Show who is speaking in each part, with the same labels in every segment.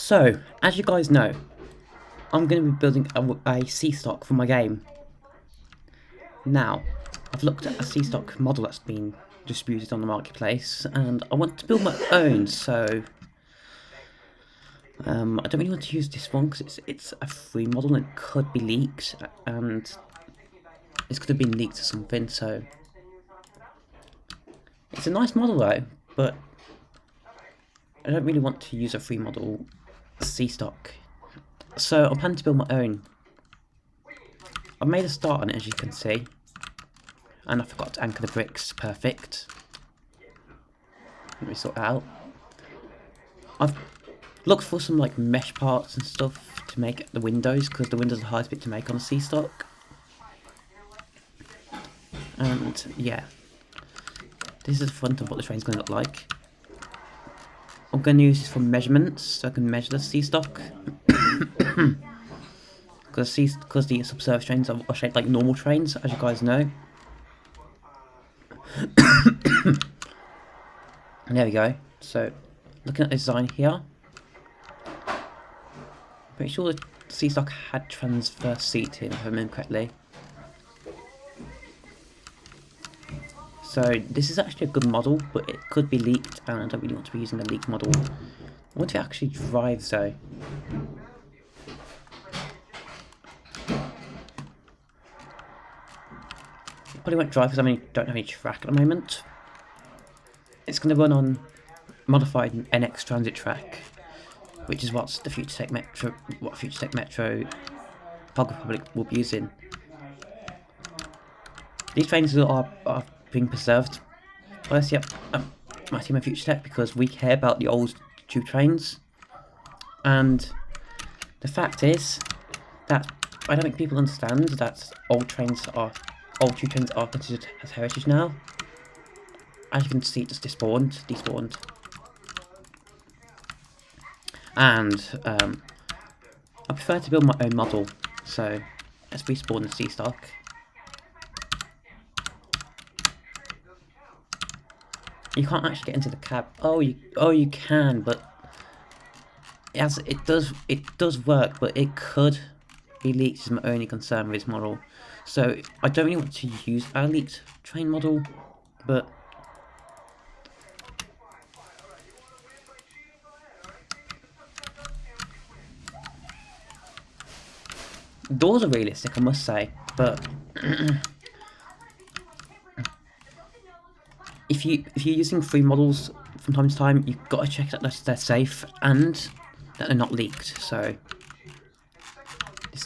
Speaker 1: So, as you guys know, I'm going to be building a C stock for my game. Now, I've looked at a C stock model that's been distributed on the marketplace, and I want to build my own, so I don't really want to use this one because it's a free model and it could be leaked, and this could have been leaked or something, so it's a nice model though, but I don't really want to use a free model C stock. So I'm planning to build my own. I've made a start on it, as you can see, and I forgot to anchor the bricks. Perfect. Let me sort it out. I've looked for some like mesh parts and stuff to make the windows, because the windows are the hardest bit to make on a C stock. And yeah, this is the front of what the train's going to look like. I'm going to use this for measurements, so I can measure the C stock. Because the subsurface trains are shaped like normal trains, as you guys know. There we go. So, looking at the design here, pretty sure the C stock had transverse seating, if I remember correctly. So this is actually a good model, but it could be leaked, and I don't really want to be using a leaked model. I want to actually drive though. Probably won't drive because I don't have any track at the moment. It's going to run on modified NX transit track, which is what the Future Tech Metro, Prague Republic will be using. These trains are being preserved by my team of Future Tech because we care about the old tube trains, and the fact is that I don't think people understand that old tube trains are considered as heritage now. As you can see, it just despawned, and I prefer to build my own model, so let's respawn the C stock. You can't actually get into the cab. Oh, you can, but it does work, but it could be leaked. Is my only concern with this model. So I don't really want to use a leaked train model, but doors are realistic, I must say, but if you're using free models from time to time, you've got to check that they're safe and that they're not leaked. So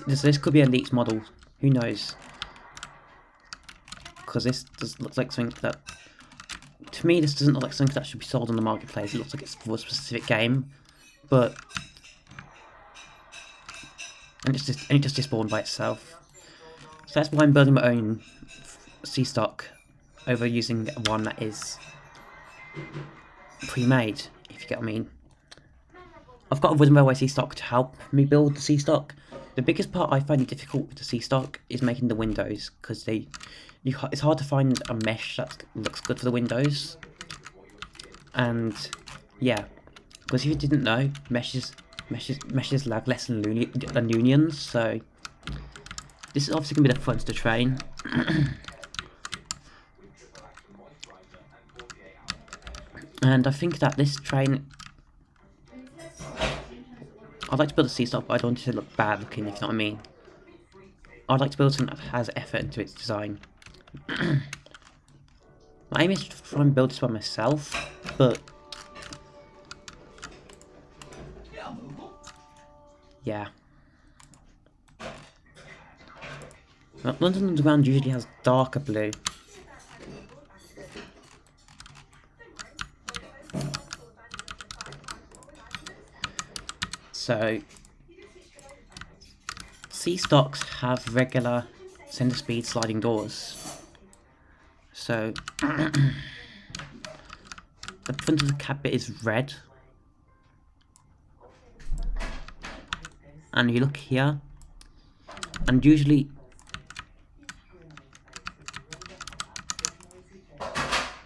Speaker 1: this could be a leaked model. Who knows? Because this looks like something that, to me, this doesn't look like something that should be sold on the marketplace. It looks like it's for a specific game, but and it just despawned by itself. So that's why I'm building my own C stock over using one that is pre-made, if you get what I mean. I've got a wooden railway C stock to help me build the C stock. The biggest part I find it difficult with the C stock is making the windows, because it's hard to find a mesh that looks good for the windows. And yeah, because if you didn't know, meshes lag less than unions, so this is obviously going to be the front of the train. And I think that this train, I'd like to build a C stock, but I don't want it to look bad looking, if you know what I mean. I'd like to build something that has effort into its design. My aim is to try and build this by myself, but yeah. London Underground usually has darker blue. So C stocks have regular center speed sliding doors. So the front of the cab bit is red, and you look here, and usually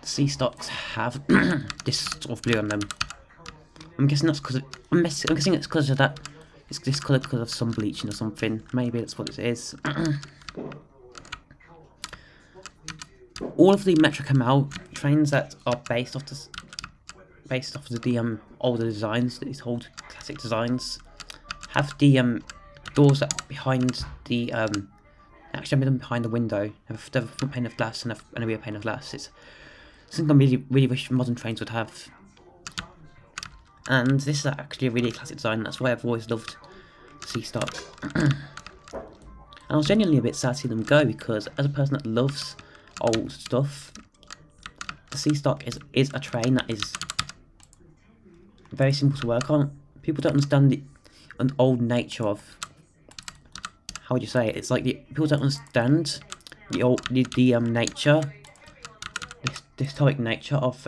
Speaker 1: C stocks have this sort of blue on them. I'm guessing that's because I'm guessing it's because of that. It's this colour because of some bleaching or something. Maybe that's what it is. All of the Metro Camal trains that are based off the older designs, these old classic designs, have the doors that behind the actually I made them behind the window. Have a front pane of glass and a rear pane of glass. It's something I really wish modern trains would have. And this is actually a really classic design. That's why I've always loved C-Stock. And I was genuinely a bit sad to see them go, because as a person that loves old stuff, the C-Stock is a train that is very simple to work on. People don't understand the old nature of, how would you say it? It's like people don't understand the nature, the historic nature of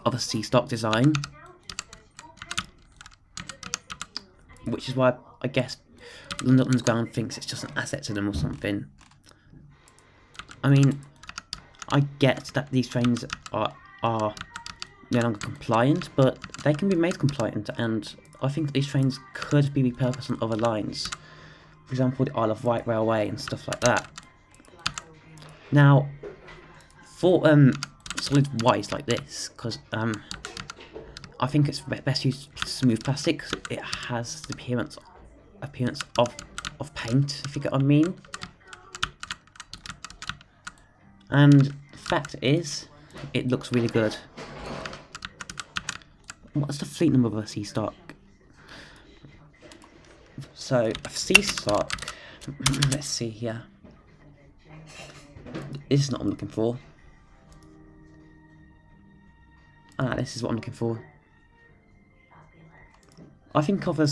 Speaker 1: a C-Stock design, which is why I guess London Underground thinks it's just an asset to them or something. I mean, I get that these trains are no longer compliant, but they can be made compliant, and I think that these trains could be repurposed on other lines. For example, the Isle of Wight Railway and stuff like that. Now, for solid white like this, because I think it's best used smooth plastic, because it has the appearance of paint, if you get what I mean. And the fact is, it looks really good. What's the fleet number of a C-Stock? So, a C-Stock, let's see here. This is not what I'm looking for. This is what I'm looking for. I think of the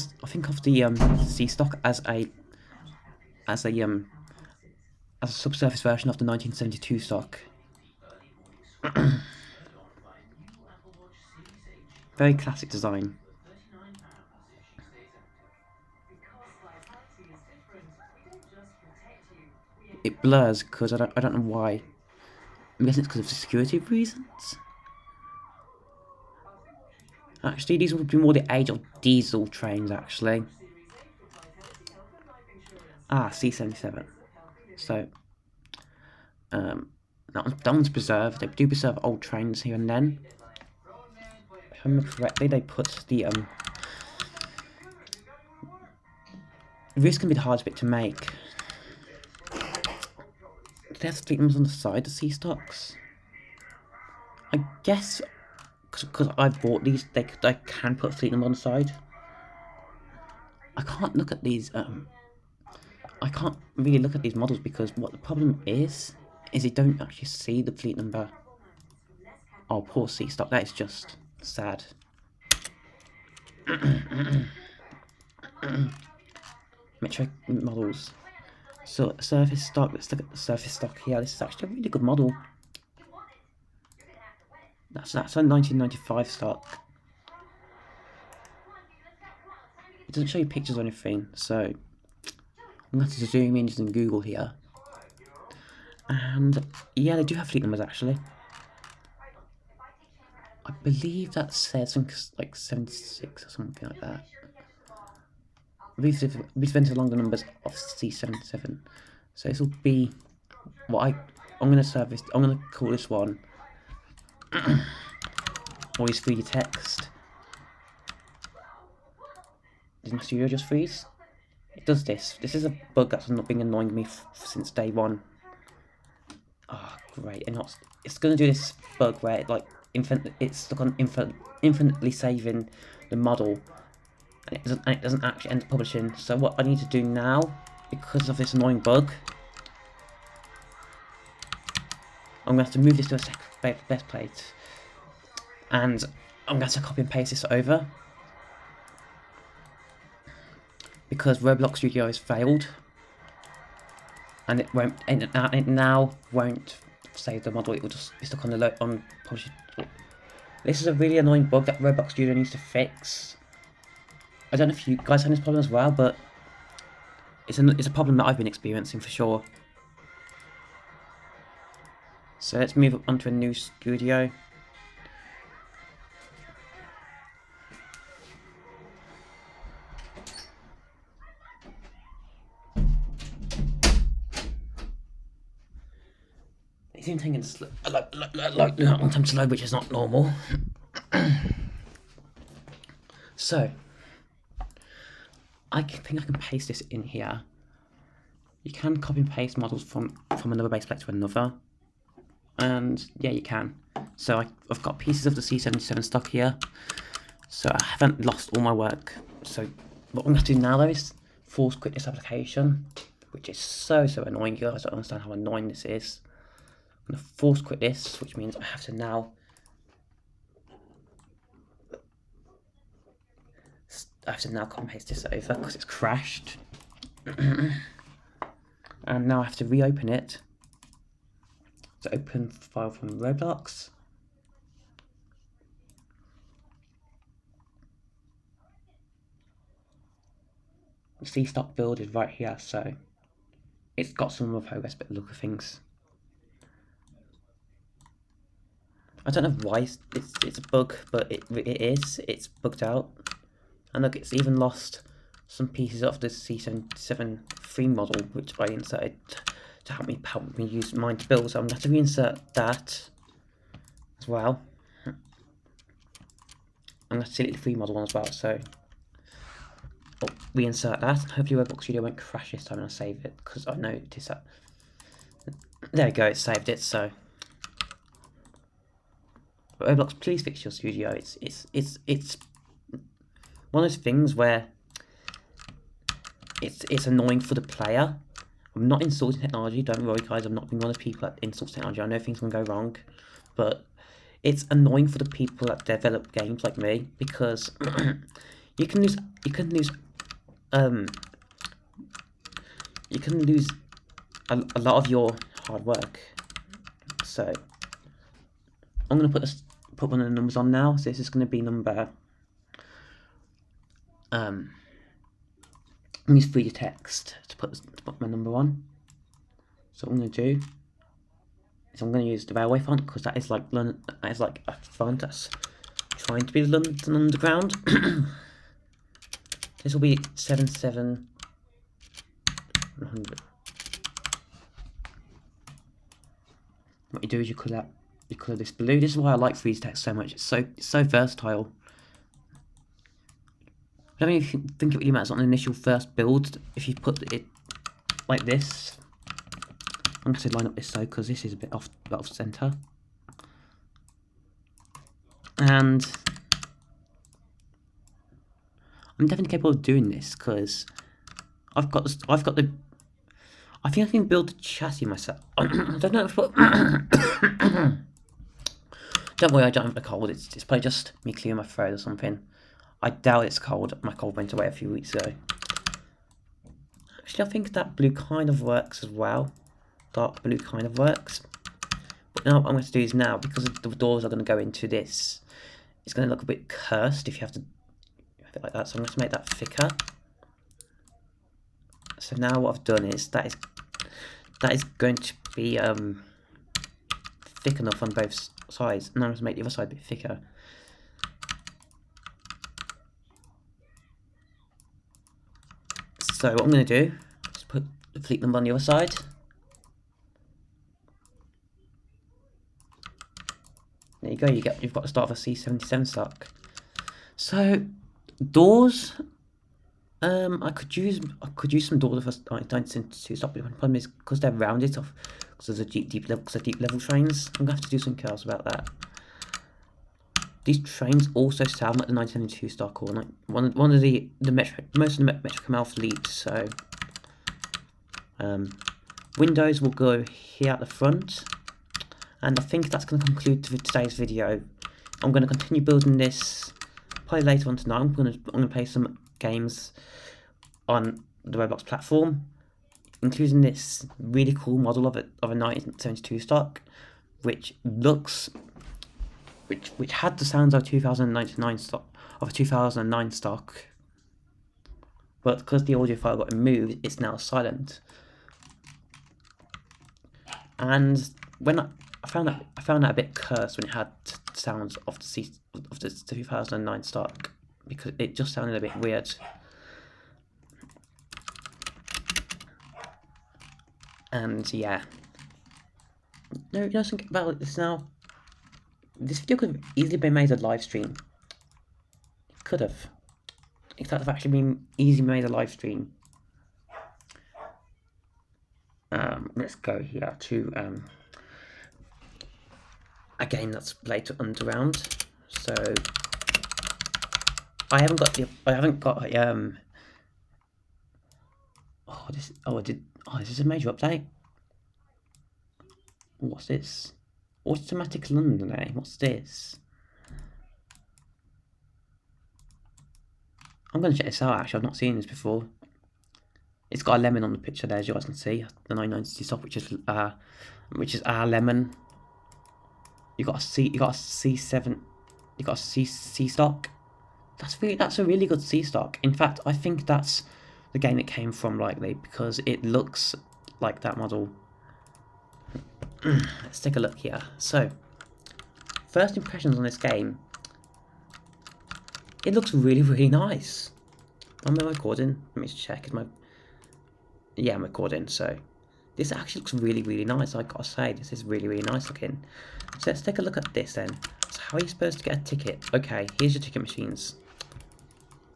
Speaker 1: C-Stock as a subsurface version of the 1972 stock. Very classic design. It blurs because I don't know why. I'm guessing it's because of security reasons. Actually, these would be more the age of diesel trains, actually. C77. So, that one's preserved. They do preserve old trains here and then. If I remember correctly, they put the this can be the hardest bit to make. Do they have fleet numbers on the side, the C-Stocks? I guess because I bought these, I can put a fleet number on the side. I can't look at these. I can't really look at these models because what the problem is you don't actually see the fleet number. Oh, poor C-Stock. That is just sad. Metro models. So surface stock. Let's look at the surface stock here. This is actually a really good model. That's a 1995 stock. It doesn't show you pictures or anything, so I'm going to have to zoom in using Google here. And yeah, they do have fleet numbers actually. I believe that says something like 76 or something like that. We've entered along the numbers of C77. So this will be what I'm going to call this one always 3D text. Does my studio just freeze? It does this. This is a bug that's not been annoying me since day one. Oh, great. And it's going to do this bug where it's stuck on infinitely saving the model, and it doesn't actually end up publishing. So what I need to do now, because of this annoying bug, I'm going to have to move this to a best plate, and I'm going to copy and paste this over, because Roblox Studio has failed, and it now won't save the model. It will just be stuck on the publishing. This is a really annoying bug that Roblox Studio needs to fix. I don't know if you guys have this problem as well, but it's a problem that I've been experiencing for sure. So let's move on to a new studio. it's even taking like a long time to load, which is not normal. So, I think I can paste this in here. You can copy and paste models from another base plate to another. And yeah, you can. So I've got pieces of the C77 stock here. So I haven't lost all my work. So what I'm going to do now though is force quit this application, which is so annoying. You guys don't understand how annoying this is. I'm going to force quit this, which means I have to now copy and paste this over because it's crashed. And now I have to reopen it. So open file from Roblox. The C stock build is right here, so it's got some more progress, but look at things. I don't know why it's a bug, but it is. It's bugged out. And look, it's even lost some pieces of the C77 free model, which I inserted to help me use mine to build. So I'm going to have to reinsert that as well. I'm going to delete the free model one as well. So I'll reinsert that. Hopefully Roblox Studio won't crash this time when I save it, because I noticed that. There we go, it saved it. So but Roblox, please fix your studio. It's one of those things where it's annoying for the player. I'm not insulting technology, don't worry guys, I'm not being one of the people that insults technology. I know things can go wrong, but it's annoying for the people that develop games like me, because you can lose a lot of your hard work. So I'm gonna put one of the numbers on now. So this is gonna be number I'm use 3D text to put my number on. So what I'm going to do is I'm going to use the railway font, because that is like a font that's trying to be the London Underground. This will be 77100. What you do is you colour this blue. This is why I like 3D text so much. It's so versatile. I don't even think it really matters on the initial first build if you put it like this. I'm going to line up this so, because this is a bit off center. And I'm definitely capable of doing this, because I think I can build the chassis myself. I don't know if don't worry, I don't have a cold. It's probably just me clearing my throat or something. I doubt it's cold. My cold went away a few weeks ago. Actually, I think that blue kind of works as well. Dark blue kind of works. But now what I'm going to do is now, because the doors are going to go into this, it's going to look a bit cursed if you have to have it like that. So I'm going to make that thicker. So now what I've done is that is going to be thick enough on both sides. And I'm going to make the other side a bit thicker. So what I'm going to do is put the fleet number on the other side. There you go. You've got the start of a C77 stock. So doors. I could use some doors of a 1972 stock, but the problem is because they're rounded off, because there's a deep level trains. I'm gonna have to do something else about that. These trains also sound like the 1972 stock, or like one of the most of the Metro Canal fleet. So windows will go here at the front, and I think that's going to conclude today's video. I'm going to continue building this probably later on tonight. I'm going to play some games on the Roblox platform, including this really cool model of a 1972 stock, which had the sounds of a 2009 stock, but because the audio file got removed, it's now silent. And when I found that a bit cursed when it had sounds of the 2009 stock, because it just sounded a bit weird. And yeah, No, you know something about this now? This video could have easily been made a live stream. It could have. It could have actually been easily made a live stream. Let's go here to a game that's played to Underground. So I haven't got this is a major update. What's this? Automatic London, eh? What's this? I'm gonna check this out actually, I've not seen this before. It's got a lemon on the picture there, as you guys can see. The 990 stock, which is our lemon. You got a C7, you got a C stock. That's a really good C stock. In fact, I think that's the game it came from likely because it looks like that model. Let's take a look here. So, first impressions on this game. It looks really, really nice. Am I recording? Let me just check. Yeah, I'm recording, so this actually looks really, really nice. I gotta say, this is really, really nice looking. So let's take a look at this then. So how are you supposed to get a ticket? Okay, here's your ticket machines.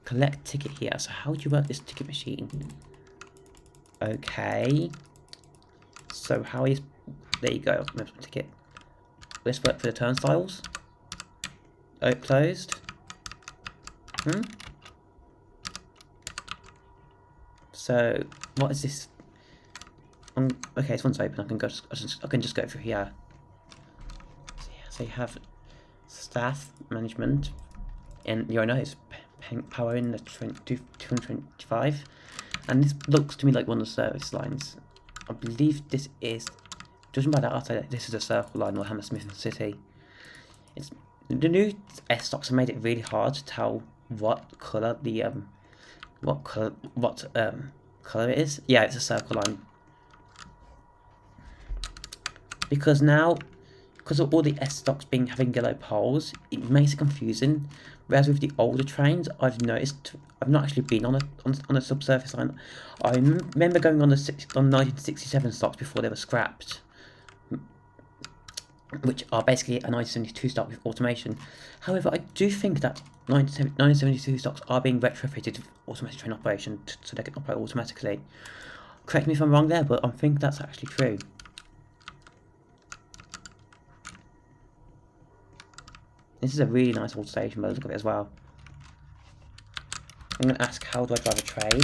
Speaker 1: Collect ticket here. So how do you work this ticket machine? Okay. So how is... There you go, ticket. Let's work for the turnstiles. Oh, closed. So what is this? Okay, this one's open. I can just go through here. So you have staff management, and you know it's power in the 225, and this looks to me like one of the service lines. I believe this is, judging by that, I'll say that this is a circle line or Hammersmith City. The new S stocks have made it really hard to tell what colour the colour it is. Yeah, it's a circle line. Because of all the S stocks having yellow poles, it makes it confusing. Whereas with the older trains, I've noticed I've not actually been on a subsurface line. I remember going on 1967 stocks before they were scrapped, which are basically a 1972 stock with automation. However, I do think that 1972 stocks are being retrofitted with automatic train operation so they can operate automatically. Correct me if I'm wrong there, but I think that's actually true. This is a really nice old station by the look of it as well. I'm going to ask, how do I drive a train?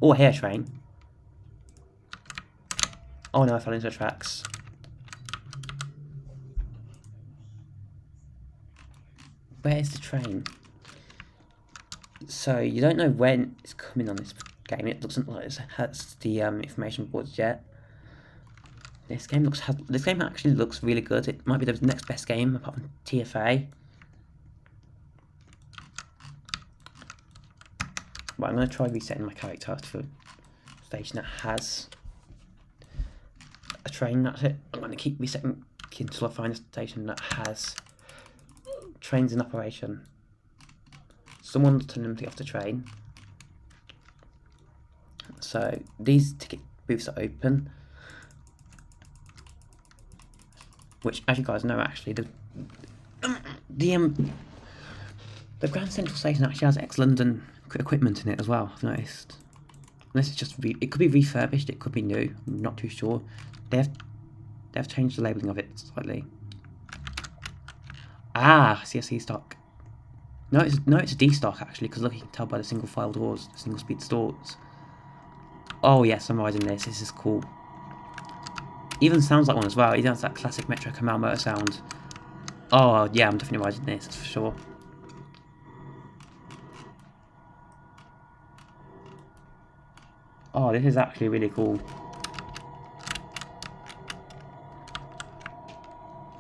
Speaker 1: Oh, I hear a train. Oh no, I fell into the tracks. Where is the train? So you don't know when it's coming on this game. It doesn't like it has the information boards yet. This game actually looks really good. It might be the next best game apart from TFA. But I'm going to try resetting my character to a station that has a train. That's it. I'm going to keep resetting until I find a station that has trains in operation. Someone's turning them off the train. So these ticket booths are open, which, as you guys know, actually the Grand Central Station actually has ex-London equipment in it as well. I've noticed. Unless it's just it could be refurbished, it could be new. I'm not too sure. They've changed the labelling of it slightly. Ah, CSC stock. No, it's a D stock actually, because look, you can tell by the single file doors, the single speed doors. Oh yes, I'm riding this. This is cool. Even sounds like one as well. It has that classic Metro Kamal motor sound. Oh yeah, I'm definitely riding this, that's for sure. Oh, this is actually really cool.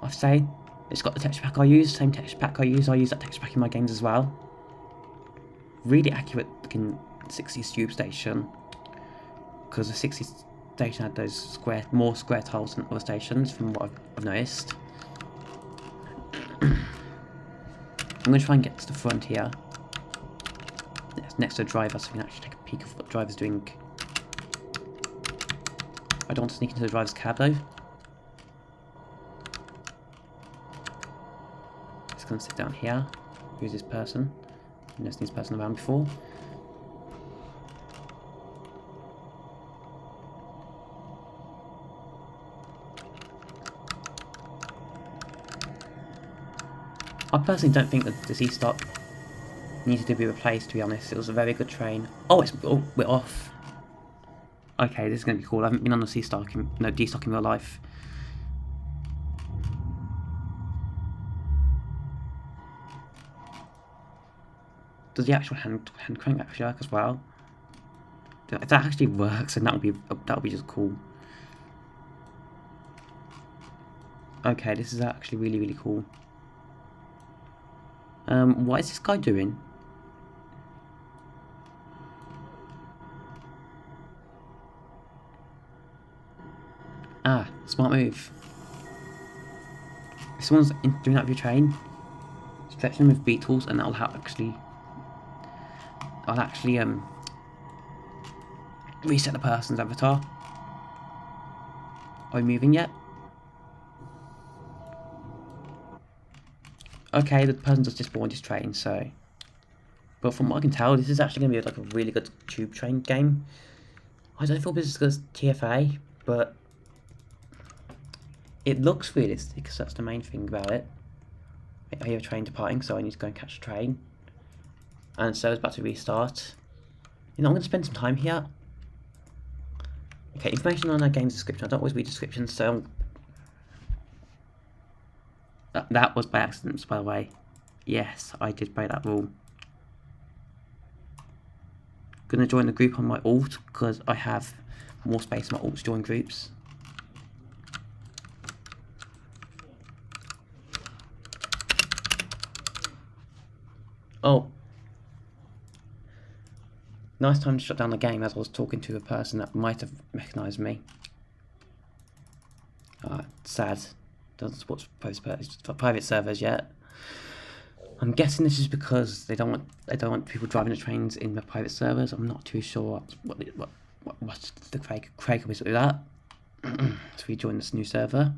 Speaker 1: I've say it's got the texture pack I use, same texture pack I use that texture pack in my games as well. Really accurate looking 60s tube station, because the 60s station had those more square tiles than other stations from what I've noticed. going to try and get to the front here. It's next to the driver, so we can actually take a peek of what the driver's doing. I don't want to sneak into the driver's cab though. Just going to sit down here. Who's this person? I've never seen this person around before. I personally don't think that the C-Stock needed to be replaced, to be honest. It was a very good train. Oh, we're off. Okay, this is going to be cool. I haven't been on the D-Stock in real life. Does the actual hand crank actually work as well? If that actually works, then that would be just cool. Okay, this is actually really, really cool. What is this guy doing? Ah, smart move. If someone's doing that with your train, stretch them with beetles, and that'll actually reset the person's avatar. Are we moving yet? Okay, the person just spawned his train, so... But from what I can tell, this is actually going to be like a really good tube train game. I don't feel this is as good as TFA, but... It looks realistic, because that's the main thing about it. I hear a train departing, so I need to go and catch a train. And so it's about to restart. You know, I'm going to spend some time here. Okay, information on our game's description. I don't always read descriptions, so... That was by accident, by the way. Yes, I did break that rule. Gonna join the group on my alt, because I have more space on my alt to join groups. Oh. Nice time to shut down the game as I was talking to a person that might have recognised me. Sad. Doesn't support private servers yet. I'm guessing this is because they don't want people driving the trains in the private servers. I'm not too sure what the Craig was with that. So we join this new server,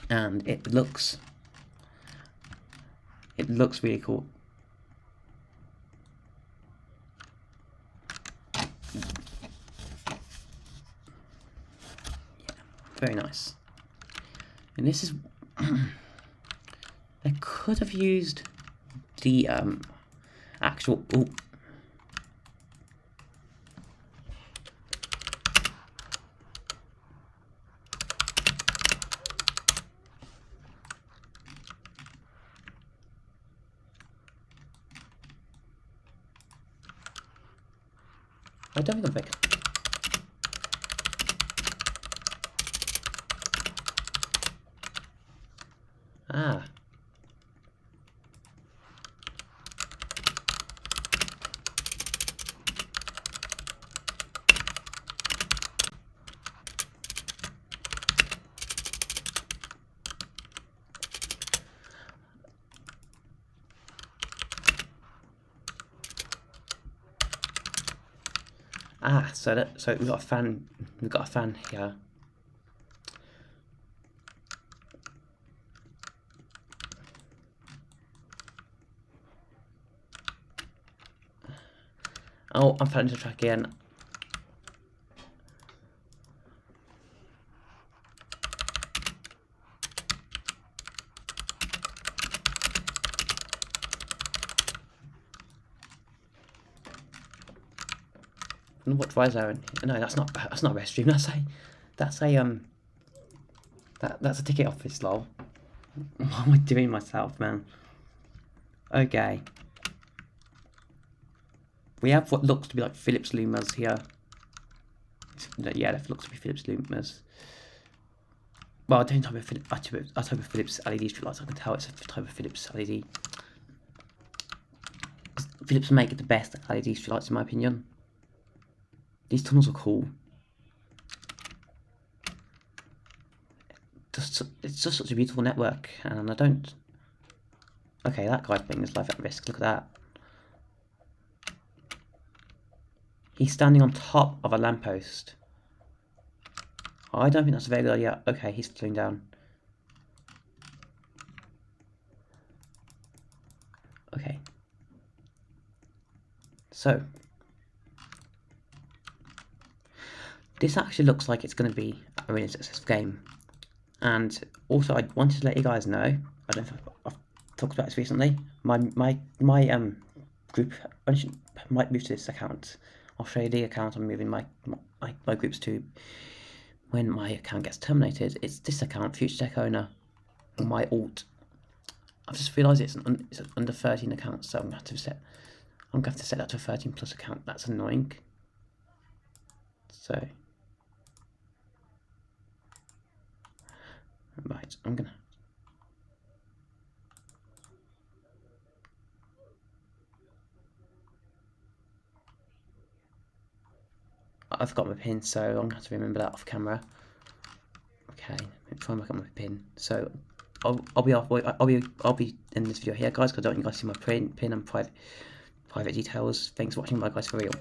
Speaker 1: and it looks really cool. Yeah, very nice. And this is... They could have used the actual... Ooh. I don't think I'm big. Ah. Ah, so we've got a fan here. Oh, I'm falling into the track again. What drives are in? No, that's not a restroom. That's a ticket office, lol. What am I doing myself, man? Okay. We have what looks to be like Philips Lumas here. Yeah, that looks to be Philips Lumas. Well, I don't type of Philips LED streetlights. I can tell it's a type of Philips LED. Philips make the best LED streetlights, in my opinion. These tunnels are cool. It's just such a beautiful network, and I don't Okay, that guy's putting his life at risk. Look at that. He's standing on top of a lamppost. I don't think that's a very good idea. Okay, he's falling down. Okay. So, this actually looks like it's going to be a really successful game. And also, I wanted to let you guys know, I don't know if I've talked about this recently, my group might move to this account. I'll show you the account I'm moving my groups to when my account gets terminated. It's this account, Future Tech Owner, or my alt. I've just realised it's under 13 account, so I'm going to have to set that to a 13 plus account. That's annoying. So, right, I forgot my pin, so I'm gonna have to remember that off camera. Okay, try and look at my pin. So I'll be in this video here, guys, because I don't want you guys to see my pin and private details. Thanks for watching. Bye, guys, for real.